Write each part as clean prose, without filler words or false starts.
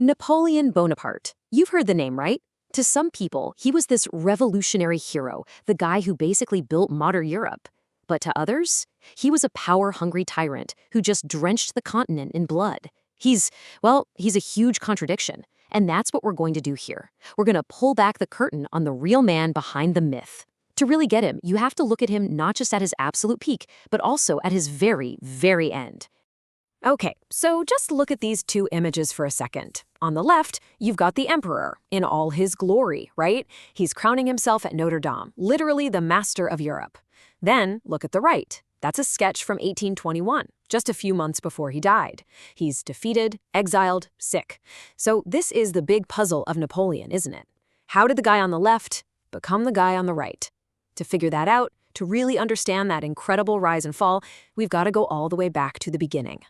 Napoleon Bonaparte. You've heard the name, right? To some people, he was this revolutionary hero, the guy who basically built modern Europe. But to others, he was a power-hungry tyrant who just drenched the continent in blood. He's a huge contradiction. And that's what we're going to do here. We're going to pull back the curtain on the real man behind the myth. To really get him, you have to look at him not just at his absolute peak, but also at his very, very end. Okay, so just look at these two images for a second. On the left, you've got the emperor in all his glory, right? He's crowning himself at Notre Dame, literally the master of Europe. Then look at the right. That's a sketch from 1821, just a few months before he died. He's defeated, exiled, sick. So this is the big puzzle of Napoleon, isn't it? How did the guy on the left become the guy on the right? To figure that out, to really understand that incredible rise and fall, we've got to go all the way back to the beginning.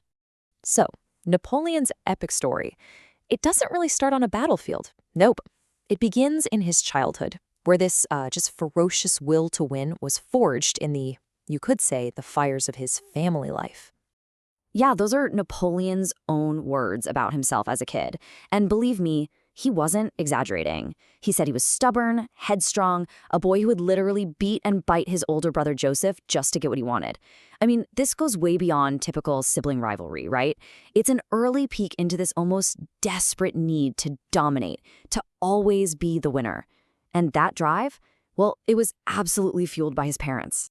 So, Napoleon's epic story, it doesn't really start on a battlefield. Nope. It begins in his childhood, where this just ferocious will to win was forged in you could say, the fires of his family life. Yeah, those are Napoleon's own words about himself as a kid. And believe me, he wasn't exaggerating. He said he was stubborn, headstrong, a boy who would literally beat and bite his older brother Joseph just to get what he wanted. I mean, this goes way beyond typical sibling rivalry, right? It's an early peek into this almost desperate need to dominate, to always be the winner. And that drive, well, it was absolutely fueled by his parents.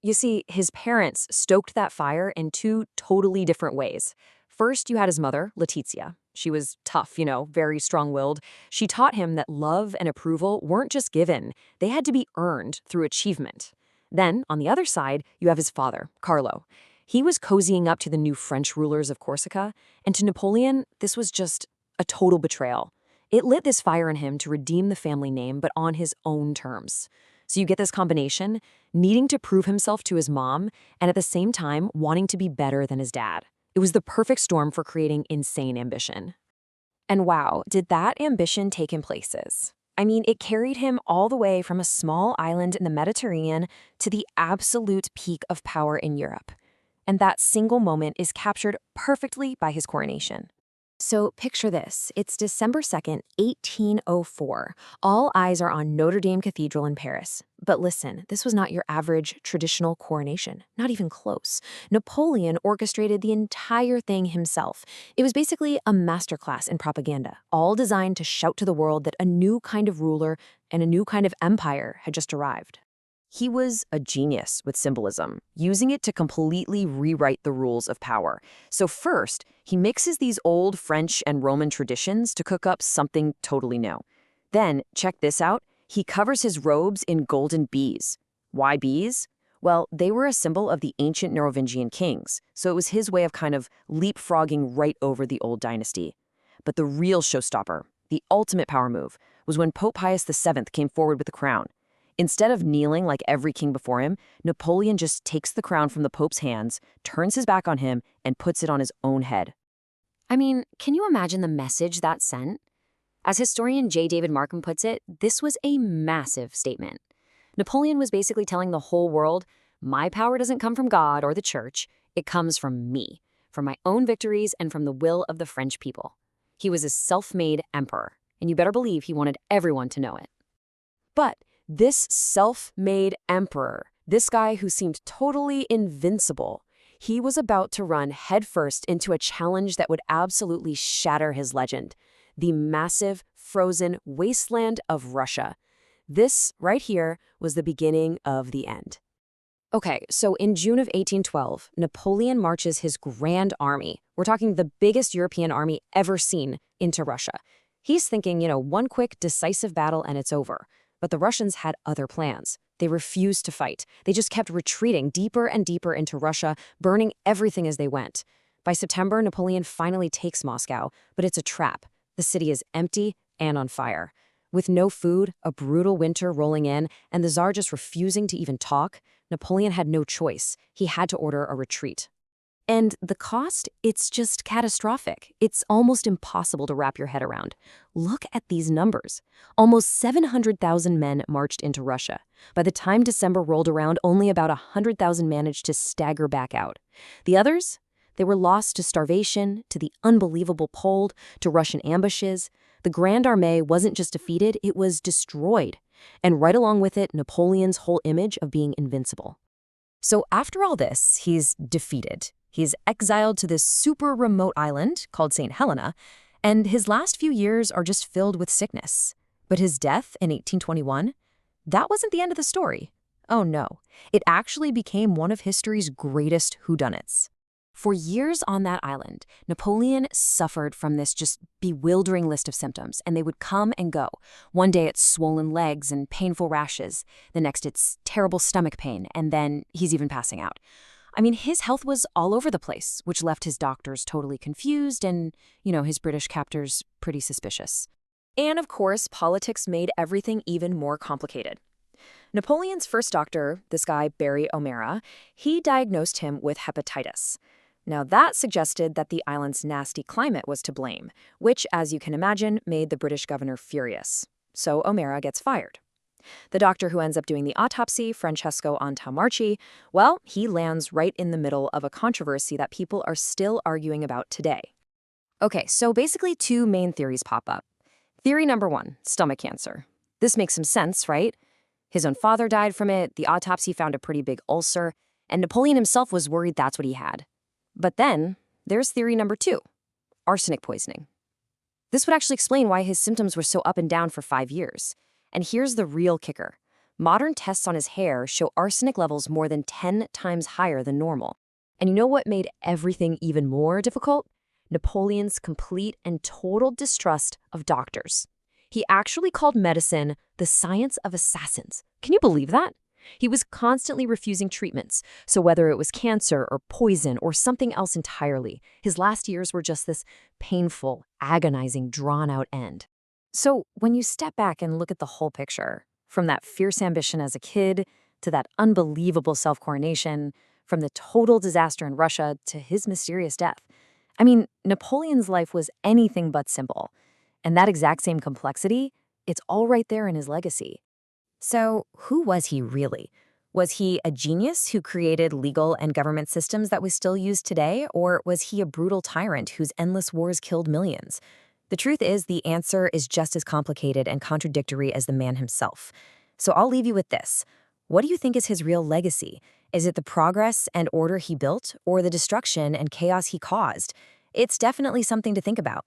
You see, his parents stoked that fire in two totally different ways. First, you had his mother, Letizia. She was tough, very strong-willed. She taught him that love and approval weren't just given. They had to be earned through achievement. Then, on the other side, you have his father, Carlo. He was cozying up to the new French rulers of Corsica, and to Napoleon, this was just a total betrayal. It lit this fire in him to redeem the family name, but on his own terms. So you get this combination, needing to prove himself to his mom, and at the same time, wanting to be better than his dad. It was the perfect storm for creating insane ambition. And wow, did that ambition take him places. I mean, it carried him all the way from a small island in the Mediterranean to the absolute peak of power in Europe. And that single moment is captured perfectly by his coronation. So picture this. It's December 2nd, 1804. All eyes are on Notre Dame Cathedral in Paris. But listen, this was not your average traditional coronation. Not even close. Napoleon orchestrated the entire thing himself. It was basically a masterclass in propaganda, all designed to shout to the world that a new kind of ruler and a new kind of empire had just arrived. He was a genius with symbolism, using it to completely rewrite the rules of power. So first, he mixes these old French and Roman traditions to cook up something totally new. Then, check this out, he covers his robes in golden bees. Why bees? Well, they were a symbol of the ancient Merovingian kings, so it was his way of kind of leapfrogging right over the old dynasty. But the real showstopper, the ultimate power move, was when Pope Pius VII came forward with the crown. Instead of kneeling like every king before him, Napoleon just takes the crown from the Pope's hands, turns his back on him, and puts it on his own head. I mean, can you imagine the message that sent? As historian J. David Markham puts it, this was a massive statement. Napoleon was basically telling the whole world, my power doesn't come from God or the church, it comes from me, from my own victories and from the will of the French people. He was a self-made emperor, and you better believe he wanted everyone to know it. But this self-made emperor, this guy who seemed totally invincible, he was about to run headfirst into a challenge that would absolutely shatter his legend, the massive, frozen wasteland of Russia. This, right here, was the beginning of the end. Okay, so in June of 1812, Napoleon marches his grand army. We're talking the biggest European army ever seen into Russia. He's thinking, one quick, decisive battle and it's over. But the Russians had other plans. They refused to fight. They just kept retreating deeper and deeper into Russia, burning everything as they went. By September, Napoleon finally takes Moscow, but it's a trap. The city is empty and on fire. With no food, a brutal winter rolling in, and the Tsar just refusing to even talk, Napoleon had no choice. He had to order a retreat. And the cost? It's just catastrophic. It's almost impossible to wrap your head around. Look at these numbers. Almost 700,000 men marched into Russia. By the time December rolled around, only about 100,000 managed to stagger back out. The others? They were lost to starvation, to the unbelievable cold, to Russian ambushes. The Grande Armée wasn't just defeated, it was destroyed. And right along with it, Napoleon's whole image of being invincible. So after all this, he's defeated. He's exiled to this super remote island called St. Helena, and his last few years are just filled with sickness. But his death in 1821, that wasn't the end of the story. Oh no, it actually became one of history's greatest whodunits. For years on that island, Napoleon suffered from this just bewildering list of symptoms, and they would come and go. One day it's swollen legs and painful rashes. The next it's terrible stomach pain, and then he's even passing out. I mean, his health was all over the place, which left his doctors totally confused and, his British captors pretty suspicious. And of course, politics made everything even more complicated. Napoleon's first doctor, this guy Barry O'Mara, he diagnosed him with hepatitis. Now that suggested that the island's nasty climate was to blame, which, as you can imagine, made the British governor furious. So O'Mara gets fired. The doctor who ends up doing the autopsy, Francesco Antamarchi, well, he lands right in the middle of a controversy that people are still arguing about today. Okay, so basically two main theories pop up. Theory number one, stomach cancer. This makes some sense, right? His own father died from it, the autopsy found a pretty big ulcer, and Napoleon himself was worried that's what he had. But then, there's theory number two, arsenic poisoning. This would actually explain why his symptoms were so up and down for 5 years. And here's the real kicker. Modern tests on his hair show arsenic levels more than 10 times higher than normal. And you know what made everything even more difficult? Napoleon's complete and total distrust of doctors. He actually called medicine the science of assassins. Can you believe that? He was constantly refusing treatments, so whether it was cancer or poison or something else entirely, his last years were just this painful, agonizing, drawn-out end. So when you step back and look at the whole picture, from that fierce ambition as a kid to that unbelievable self-coronation, from the total disaster in Russia to his mysterious death, I mean, Napoleon's life was anything but simple. And that exact same complexity, it's all right there in his legacy. So who was he really? Was he a genius who created legal and government systems that we still use today, or was he a brutal tyrant whose endless wars killed millions? The truth is, the answer is just as complicated and contradictory as the man himself. So I'll leave you with this. What do you think is his real legacy? Is it the progress and order he built, or the destruction and chaos he caused? It's definitely something to think about.